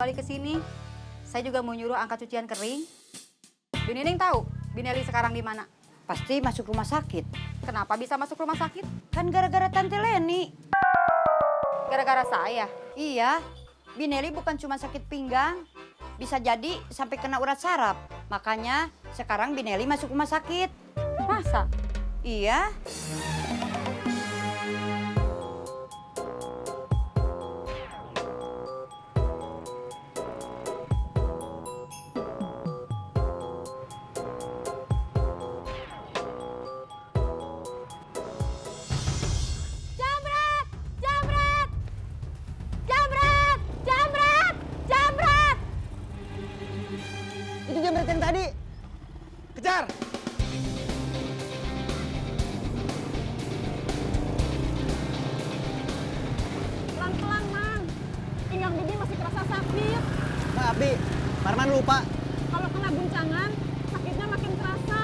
kali ke sini. Saya juga mau nyuruh angkat cucian kering. Bu Nining tahu Bineli sekarang di mana? Pasti masuk rumah sakit. Kenapa bisa masuk rumah sakit? Kan gara-gara Tante Leni. Gara-gara saya. Iya, Bineli bukan cuma sakit pinggang. Bisa jadi sampai kena urat saraf. Makanya sekarang Bineli masuk rumah sakit. Masa? Iya. Jamret! Jamret! Jamret! Jamret! Jamret! Itu Jamret yang tadi. Kejar! Pelan-pelan, Mang. Pinggang Bibi masih terasa sakit. Maaf, Bi. Marman lupa. Kalau kena guncangan, sakitnya makin terasa.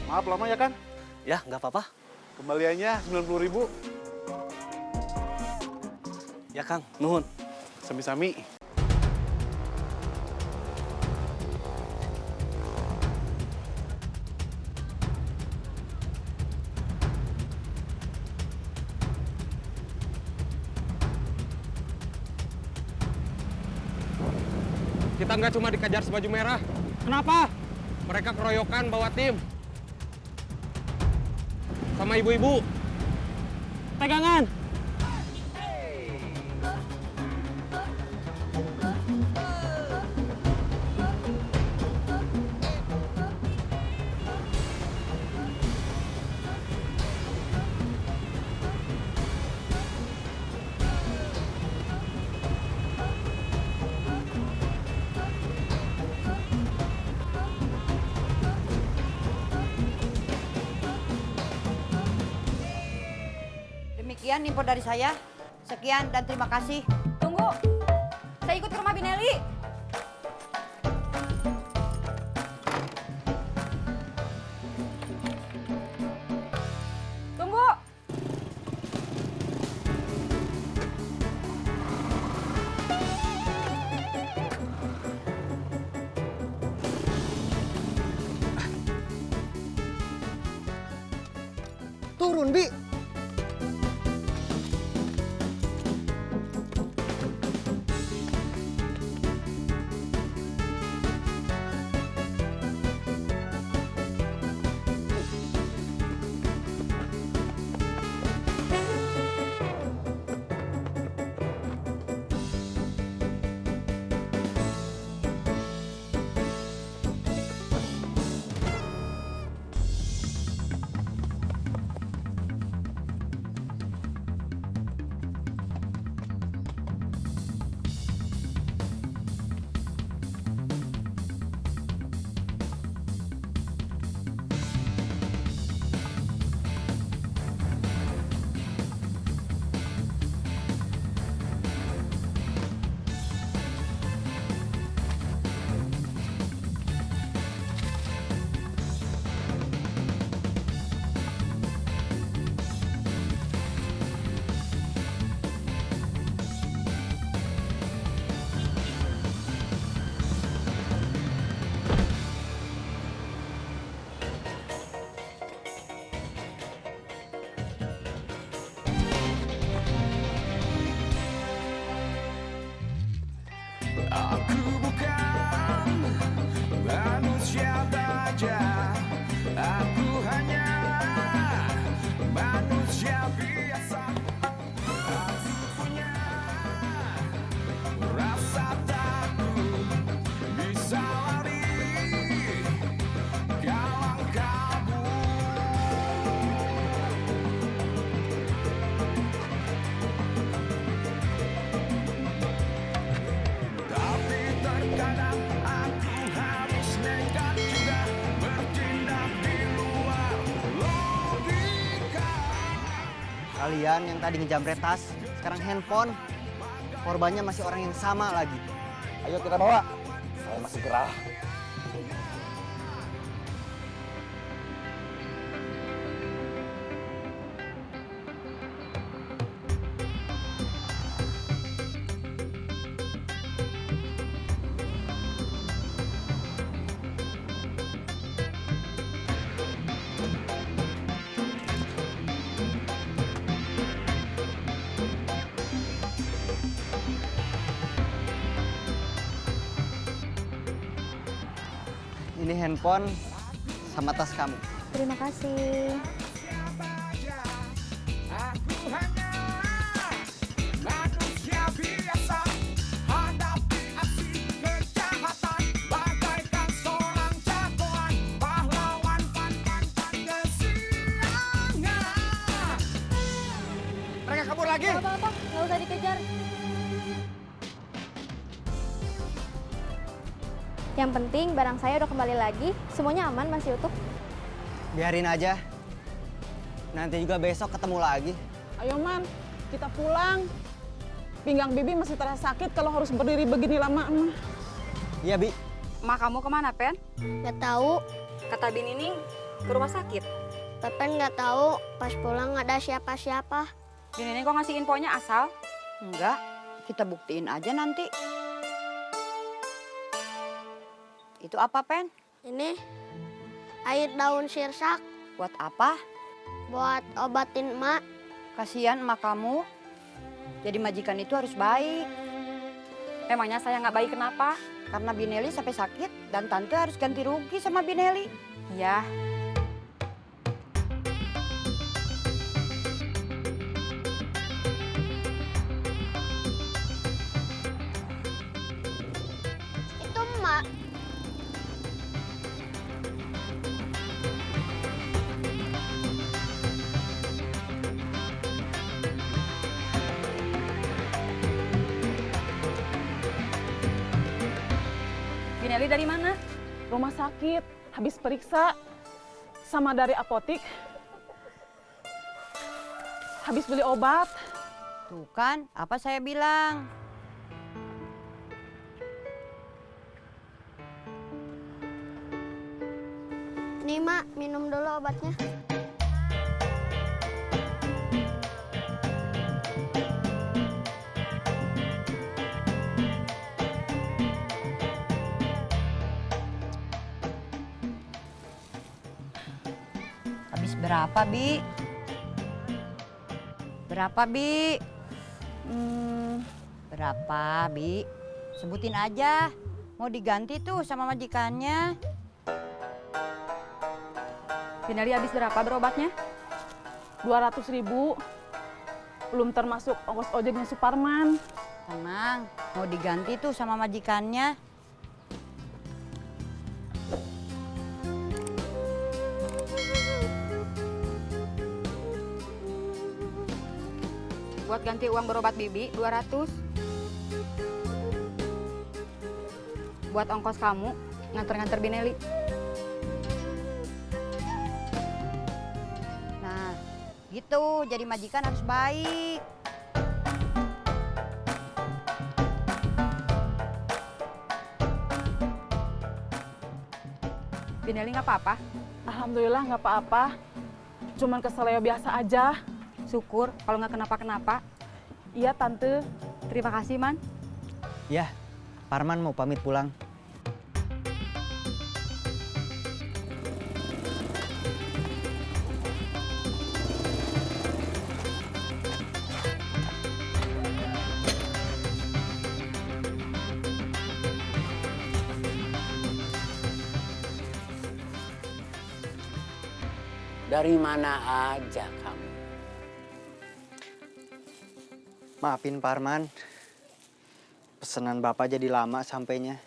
Maaf lama ya kan? Ya, nggak apa-apa. Kembaliannya 90.000. Ya, Kang. Nuhun. Sami-sami. Kita nggak cuma dikejar sebaju merah. Kenapa? Mereka keroyokan bawa tim. Sama ibu-ibu. Pegangan. Demikian info dari saya. Sekian dan terima kasih. Tunggu. Saya ikut ke rumah Bineli. Tunggu. Turun, Bi. Aku bukan manusia baja, aku hanya manusia biasa. Aku punya rasa takut, bisa lari kalang kabut. Tapi terkadang aku harus nekat juga bertindak di luar logika. Kalian yang tadi ngejamret tas, sekarang handphone. Korbannya masih orang yang sama lagi. Ayo kita bawa. Saya masih gerah. Ini handphone sama tas kamu. Terima kasih. Aku hanya manusia biasa, hadapi aksi kejahatan bagaikan seorang jagoan, pahlawan pantang kesiangan. Mereka kabur lagi. Gak apa-apa, gak usah dikejar. Yang penting barang saya udah kembali lagi, semuanya aman, masih utuh. Biarin aja. Nanti juga besok ketemu lagi. Ayo Man, kita pulang. Pinggang Bibi masih terasa sakit kalau harus berdiri begini lama. Iya, Bi. Mak kamu kemana, Pen? Gak tahu, Kata Binining, ke rumah sakit. Pepen gak tahu. Pas pulang gak ada siapa-siapa. Binining kok ngasih infonya asal? Enggak, kita buktiin aja nanti. Itu apa, Pen? Ini air daun sirsak Buat apa? buat obatin emak. Kasihan emak kamu. Jadi majikan itu harus baik. Emangnya saya nggak baik kenapa? Karena Bineli sampai sakit dan tante harus ganti rugi sama Bineli. Iya. Itu emak. Bineli dari mana? Rumah sakit, habis periksa. Sama dari apotik. Habis beli obat. Tuh kan, apa saya bilang? Nih mak, minum dulu obatnya. Habis berapa, Bi? Berapa, Bi? Berapa, Bi? Sebutin aja. Mau diganti tuh sama majikannya. Bineli habis berapa berobatnya? 200.000. Belum termasuk ongkos ojeknya Suparman. Tenang, mau diganti tuh sama majikannya. Buat ganti uang berobat Bibi, 200. Buat ongkos kamu, nganter-nganter Bineli. Nah, gitu. Jadi majikan harus baik. Bineli nggak apa-apa? Alhamdulillah nggak apa-apa. Cuman keseleo biasa aja. Syukur kalau nggak kenapa-kenapa. Iya, Tante. Terima kasih, Man. Ya, Parman mau pamit pulang. Dari mana aja kamu? Maafin Parman. Pesanan Bapak jadi lama sampainya.